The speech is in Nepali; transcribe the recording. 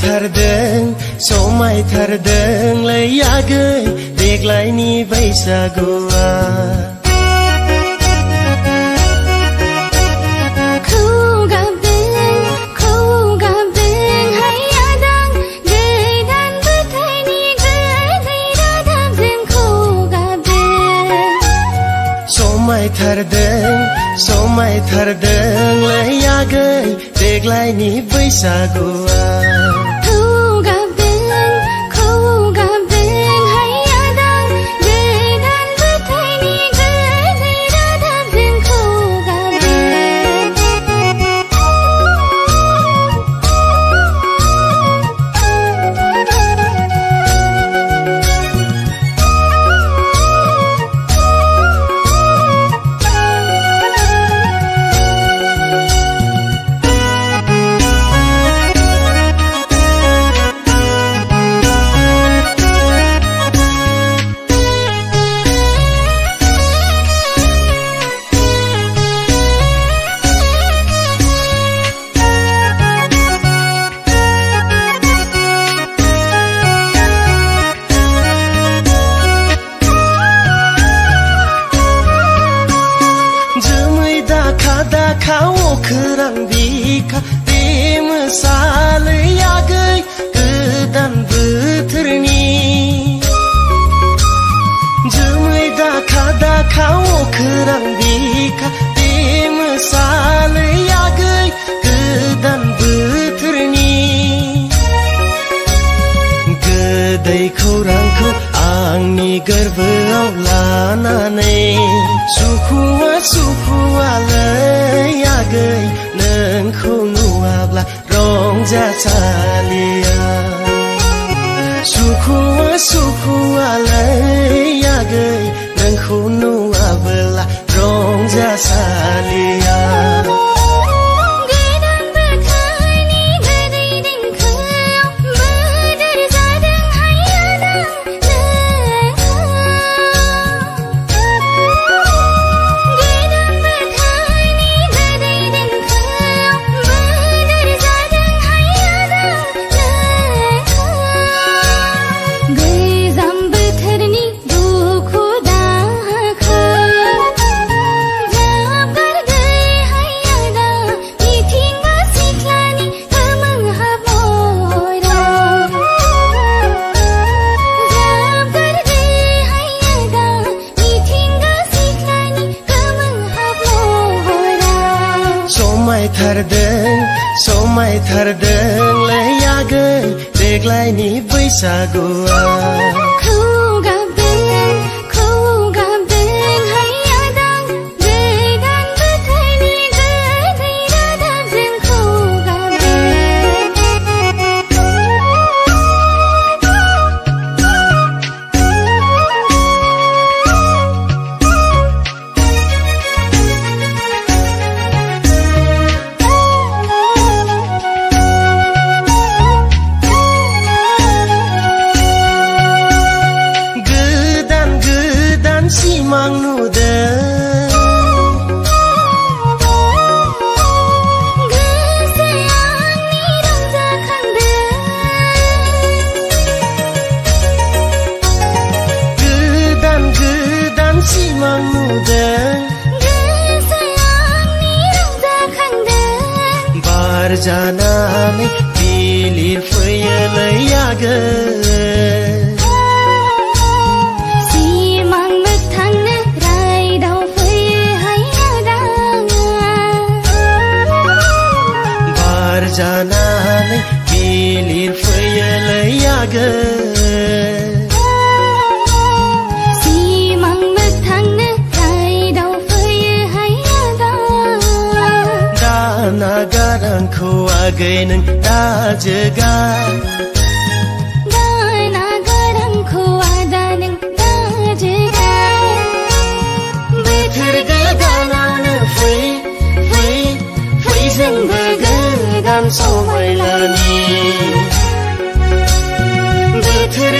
समायथारदों समायथारदोंलै आगै देग्लायनि बैसागुआ समायथारदोंलै आगै देग्लायनि बैसागुआ अखोरां बिखा बे मोसालै आगै गोदान बोथोरनि जोमै दाखा दाखा अखोरां बिखा बे मोसालै आगै गोदान बोथोरनि गोदै खौरांखौ आंनि गोरबोआव लानानै सुखुआ सुखुआलै आगै नोंखौ नुवाब्ला रंजासालिया सुखुआ सुखुआलै आगै नोंखौ नुवाब्ला रंजासालिया समायथारदोंलै आगै देग्लायनि बैसागुआ सिमां नुदों गोदान गोदान सिमां नुदों बार जानानै बिलिर फैयोलै आगै जानानै बिलिर फैयोलै आगै सिमां मोगथांनो रायदाव फैयोहाय आदा दाना गारांखौ आगै नों दाजोगा दाना गारांखौ आदा नों दाजोगा बोथोर गोदानावनो फै फै फै जोंबो गोदान समायलानि बोथोर